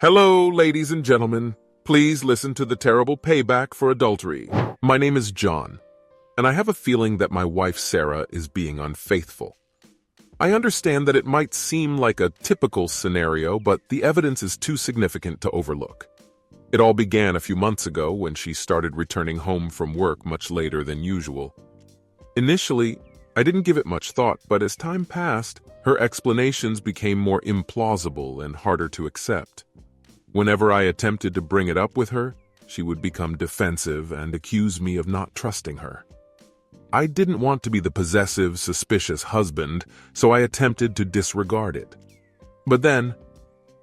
Hello, ladies and gentlemen. Please listen to the terrible payback for adultery. My name is John, and I have a feeling that my wife Sarah is being unfaithful. I understand that it might seem like a typical scenario, but the evidence is too significant to overlook. It all began a few months ago when she started returning home from work much later than usual. Initially, I didn't give it much thought, but as time passed, her explanations became more implausible and harder to accept. Whenever I attempted to bring it up with her, she would become defensive and accuse me of not trusting her. I didn't want to be the possessive, suspicious husband, so I attempted to disregard it. But then,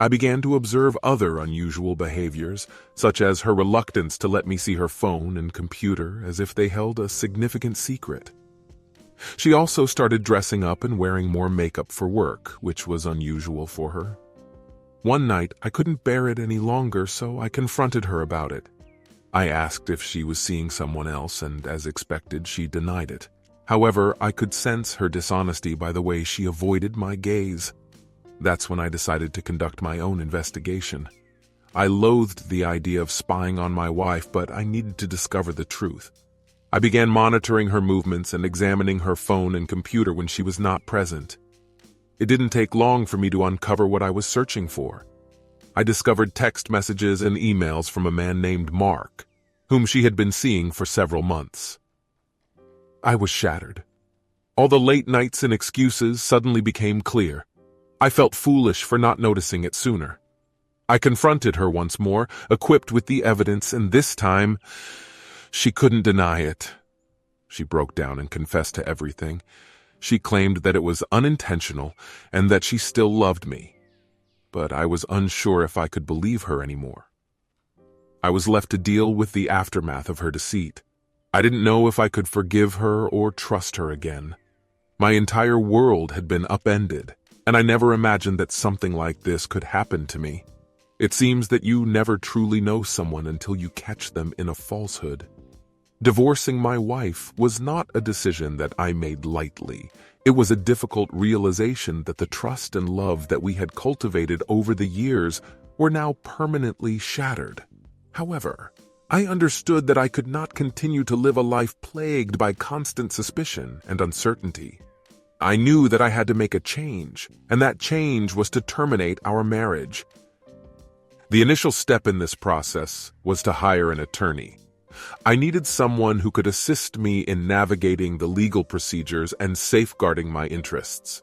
I began to observe other unusual behaviors, such as her reluctance to let me see her phone and computer as if they held a significant secret. She also started dressing up and wearing more makeup for work, which was unusual for her. One night, I couldn't bear it any longer, so I confronted her about it. I asked if she was seeing someone else, and as expected, she denied it. However, I could sense her dishonesty by the way she avoided my gaze. That's when I decided to conduct my own investigation. I loathed the idea of spying on my wife, but I needed to discover the truth. I began monitoring her movements and examining her phone and computer when she was not present. It didn't take long for me to uncover what I was searching for. I discovered text messages and emails from a man named Mark, whom she had been seeing for several months. I was shattered. All the late nights and excuses suddenly became clear. I felt foolish for not noticing it sooner. I confronted her once more, equipped with the evidence, and this time, she couldn't deny it. She broke down and confessed to everything. She claimed that it was unintentional and that she still loved me. But I was unsure if I could believe her anymore. I was left to deal with the aftermath of her deceit. I didn't know if I could forgive her or trust her again. My entire world had been upended, and I never imagined that something like this could happen to me. It seems that you never truly know someone until you catch them in a falsehood. Divorcing my wife was not a decision that I made lightly. It was a difficult realization that the trust and love that we had cultivated over the years were now permanently shattered. However, I understood that I could not continue to live a life plagued by constant suspicion and uncertainty. I knew that I had to make a change, and that change was to terminate our marriage. The initial step in this process was to hire an attorney. I needed someone who could assist me in navigating the legal procedures and safeguarding my interests.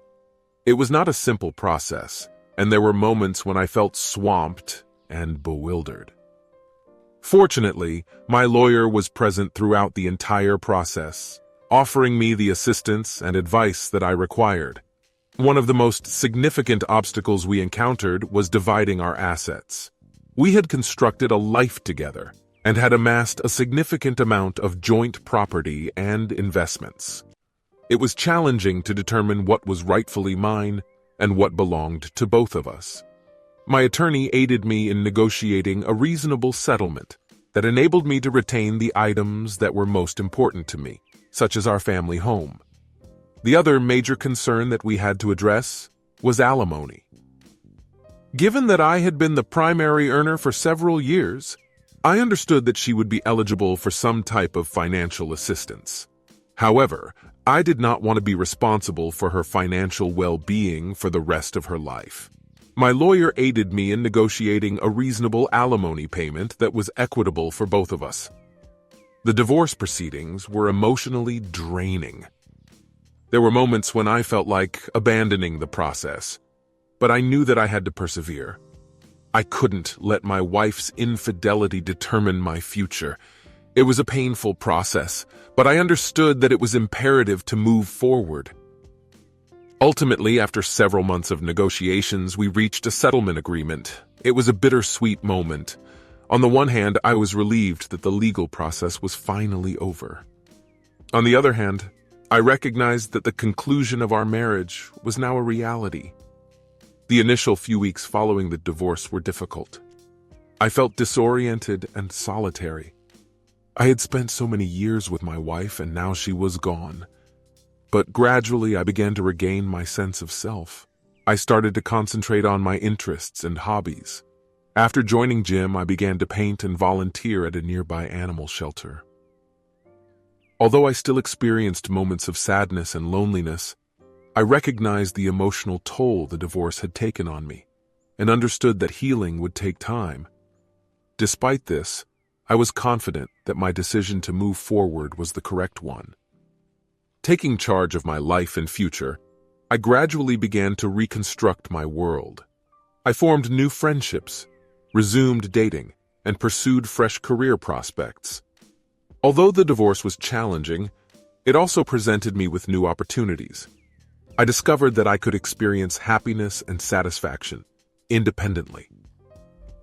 It was not a simple process, and there were moments when I felt swamped and bewildered. Fortunately, my lawyer was present throughout the entire process, offering me the assistance and advice that I required. One of the most significant obstacles we encountered was dividing our assets. We had constructed a life together and had amassed a significant amount of joint property and investments. It was challenging to determine what was rightfully mine and what belonged to both of us. My attorney aided me in negotiating a reasonable settlement that enabled me to retain the items that were most important to me, such as our family home. The other major concern that we had to address was alimony. Given that I had been the primary earner for several years, I understood that she would be eligible for some type of financial assistance. However, I did not want to be responsible for her financial well-being for the rest of her life. My lawyer aided me in negotiating a reasonable alimony payment that was equitable for both of us. The divorce proceedings were emotionally draining. There were moments when I felt like abandoning the process, but I knew that I had to persevere. I couldn't let my wife's infidelity determine my future. It was a painful process, but I understood that it was imperative to move forward. Ultimately, after several months of negotiations, we reached a settlement agreement. It was a bittersweet moment. On the one hand, I was relieved that the legal process was finally over. On the other hand, I recognized that the conclusion of our marriage was now a reality. The initial few weeks following the divorce were difficult. I felt disoriented and solitary. I had spent so many years with my wife, and now she was gone. But gradually I began to regain my sense of self. I started to concentrate on my interests and hobbies. After joining gym, I began to paint and volunteer at a nearby animal shelter. Although I still experienced moments of sadness and loneliness, I recognized the emotional toll the divorce had taken on me and understood that healing would take time. Despite this, I was confident that my decision to move forward was the correct one. Taking charge of my life and future, I gradually began to reconstruct my world. I formed new friendships, resumed dating, and pursued fresh career prospects. Although the divorce was challenging, it also presented me with new opportunities. I discovered that I could experience happiness and satisfaction independently.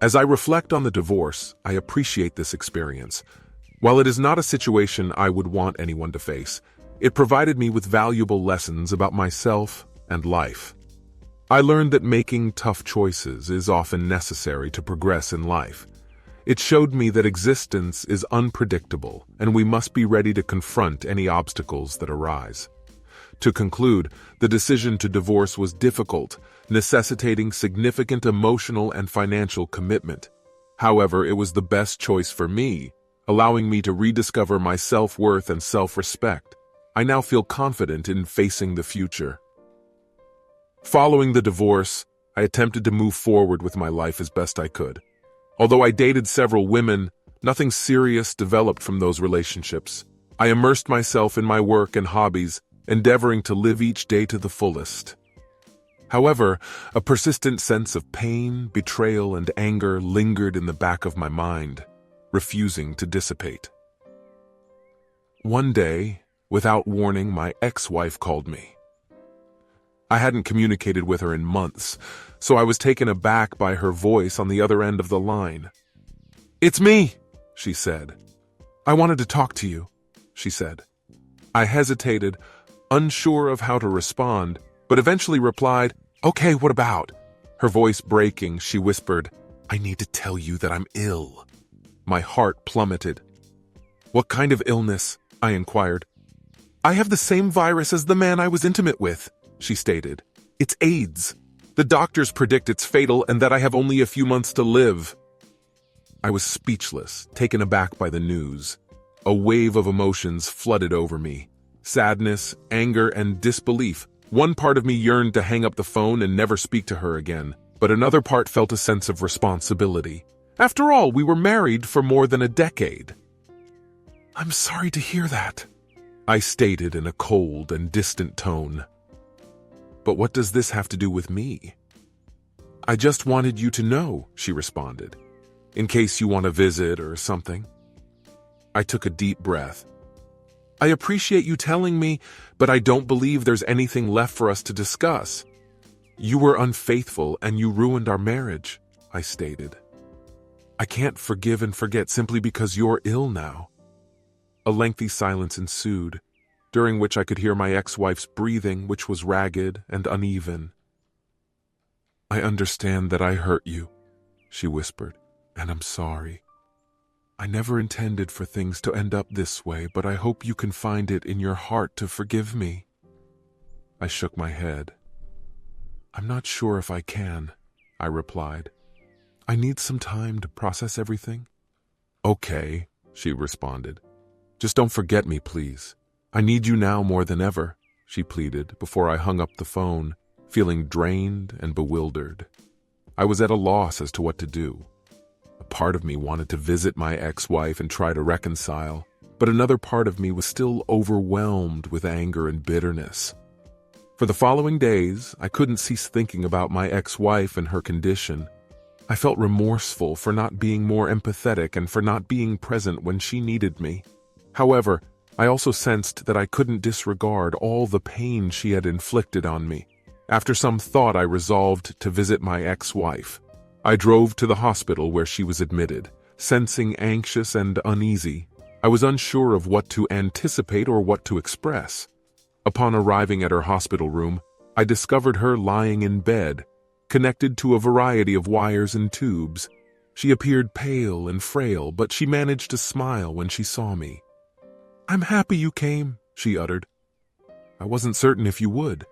As I reflect on the divorce, I appreciate this experience. While it is not a situation I would want anyone to face, it provided me with valuable lessons about myself and life. I learned that making tough choices is often necessary to progress in life. It showed me that existence is unpredictable, and we must be ready to confront any obstacles that arise. To conclude, the decision to divorce was difficult, necessitating significant emotional and financial commitment. However, it was the best choice for me, allowing me to rediscover my self-worth and self-respect. I now feel confident in facing the future. Following the divorce, I attempted to move forward with my life as best I could. Although I dated several women, nothing serious developed from those relationships. I immersed myself in my work and hobbies, endeavoring to live each day to the fullest. However, a persistent sense of pain, betrayal, and anger lingered in the back of my mind, refusing to dissipate. One day, without warning, my ex-wife called me. I hadn't communicated with her in months, so I was taken aback by her voice on the other end of the line. "It's me," she said. "I wanted to talk to you," she said. I hesitated, unsure of how to respond, but eventually replied, "Okay, what about?" Her voice breaking, she whispered, "I need to tell you that I'm ill." My heart plummeted. "What kind of illness?" I inquired. "I have the same virus as the man I was intimate with," she stated. "It's AIDS. The doctors predict it's fatal and that I have only a few months to live." I was speechless, taken aback by the news. A wave of emotions flooded over me. Sadness, anger, and disbelief. One part of me yearned to hang up the phone and never speak to her again, but another part felt a sense of responsibility. After all, we were married for more than a decade. "I'm sorry to hear that," I stated in a cold and distant tone. "But what does this have to do with me?" "I just wanted you to know," she responded, "in case you want to visit or something." I took a deep breath. "I appreciate you telling me, but I don't believe there's anything left for us to discuss. You were unfaithful and you ruined our marriage," I stated. "I can't forgive and forget simply because you're ill now." A lengthy silence ensued, during which I could hear my ex-wife's breathing, which was ragged and uneven. "I understand that I hurt you," she whispered, "and I'm sorry. I never intended for things to end up this way, but I hope you can find it in your heart to forgive me." I shook my head. "I'm not sure if I can," I replied. "I need some time to process everything." "Okay," she responded. "Just don't forget me, please. I need you now more than ever," she pleaded before I hung up the phone, feeling drained and bewildered. I was at a loss as to what to do. A part of me wanted to visit my ex-wife and try to reconcile, but another part of me was still overwhelmed with anger and bitterness. For the following days, I couldn't cease thinking about my ex-wife and her condition. I felt remorseful for not being more empathetic and for not being present when she needed me. However, I also sensed that I couldn't disregard all the pain she had inflicted on me. After some thought, I resolved to visit my ex-wife. I drove to the hospital where she was admitted, sensing anxious and uneasy. I was unsure of what to anticipate or what to express. Upon arriving at her hospital room, I discovered her lying in bed, connected to a variety of wires and tubes. She appeared pale and frail, but she managed to smile when she saw me. "I'm happy you came," she uttered. "I wasn't certain if you would."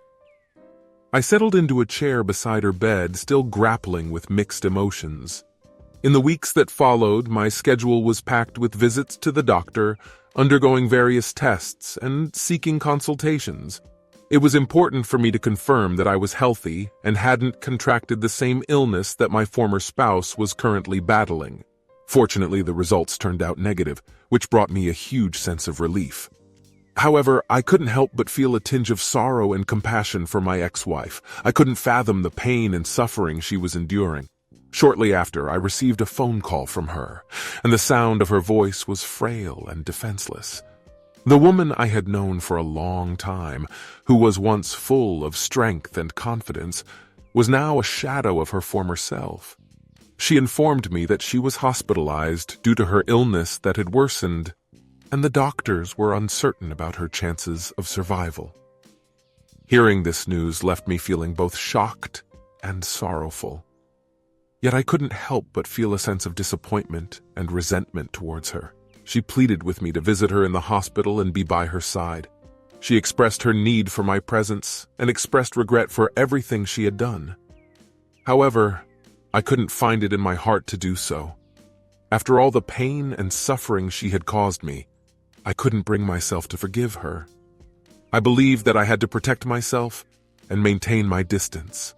I settled into a chair beside her bed, still grappling with mixed emotions. In the weeks that followed, my schedule was packed with visits to the doctor, undergoing various tests, and seeking consultations. It was important for me to confirm that I was healthy and hadn't contracted the same illness that my former spouse was currently battling. Fortunately, the results turned out negative, which brought me a huge sense of relief. However, I couldn't help but feel a tinge of sorrow and compassion for my ex-wife. I couldn't fathom the pain and suffering she was enduring. Shortly after, I received a phone call from her, and the sound of her voice was frail and defenseless. The woman I had known for a long time, who was once full of strength and confidence, was now a shadow of her former self. She informed me that she was hospitalized due to her illness that had worsened, and the doctors were uncertain about her chances of survival. Hearing this news left me feeling both shocked and sorrowful. Yet I couldn't help but feel a sense of disappointment and resentment towards her. She pleaded with me to visit her in the hospital and be by her side. She expressed her need for my presence and expressed regret for everything she had done. However, I couldn't find it in my heart to do so. After all the pain and suffering she had caused me, I couldn't bring myself to forgive her. I believed that I had to protect myself and maintain my distance.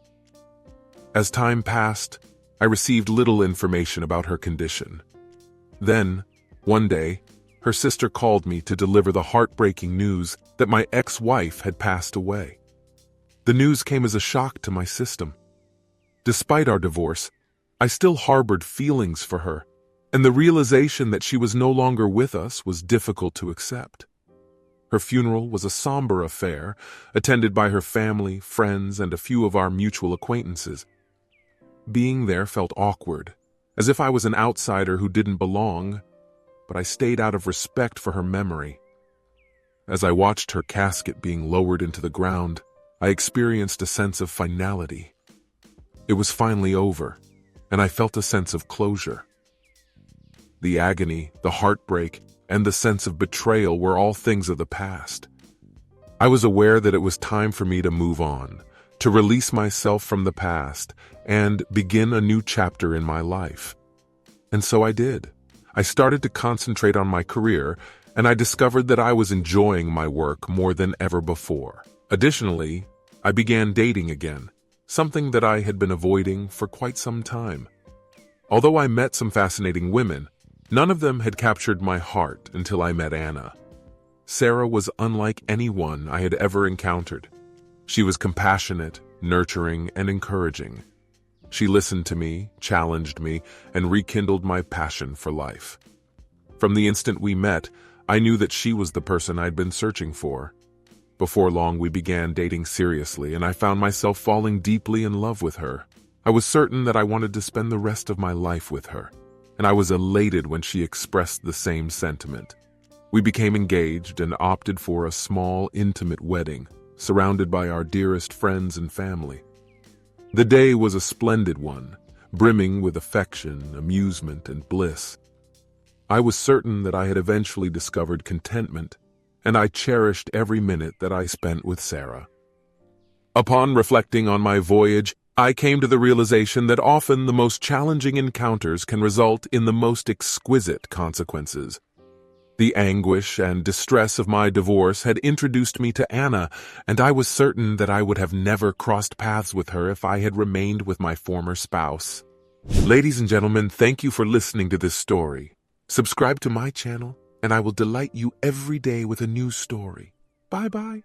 As time passed, I received little information about her condition. Then, one day, her sister called me to deliver the heartbreaking news that my ex-wife had passed away. The news came as a shock to my system. Despite our divorce, I still harbored feelings for her, and the realization that she was no longer with us was difficult to accept. Her funeral was a somber affair, attended by her family, friends, and a few of our mutual acquaintances. Being there felt awkward, as if I was an outsider who didn't belong, but I stayed out of respect for her memory. As I watched her casket being lowered into the ground, I experienced a sense of finality. It was finally over, and I felt a sense of closure. The agony, the heartbreak, and the sense of betrayal were all things of the past. I was aware that it was time for me to move on, to release myself from the past, and begin a new chapter in my life. And so I did. I started to concentrate on my career, and I discovered that I was enjoying my work more than ever before. Additionally, I began dating again, something that I had been avoiding for quite some time. Although I met some fascinating women, none of them had captured my heart until I met Anna. Sarah was unlike anyone I had ever encountered. She was compassionate, nurturing, and encouraging. She listened to me, challenged me, and rekindled my passion for life. From the instant we met, I knew that she was the person I'd been searching for. Before long, we began dating seriously, and I found myself falling deeply in love with her. I was certain that I wanted to spend the rest of my life with her, and I was elated when she expressed the same sentiment. We became engaged and opted for a small, intimate wedding, surrounded by our dearest friends and family. The day was a splendid one, brimming with affection, amusement, and bliss. I was certain that I had eventually discovered contentment, and I cherished every minute that I spent with Sarah. Upon reflecting on my voyage, I came to the realization that often the most challenging encounters can result in the most exquisite consequences. The anguish and distress of my divorce had introduced me to Anna, and I was certain that I would have never crossed paths with her if I had remained with my former spouse. Ladies and gentlemen, thank you for listening to this story. Subscribe to my channel, and I will delight you every day with a new story. Bye-bye.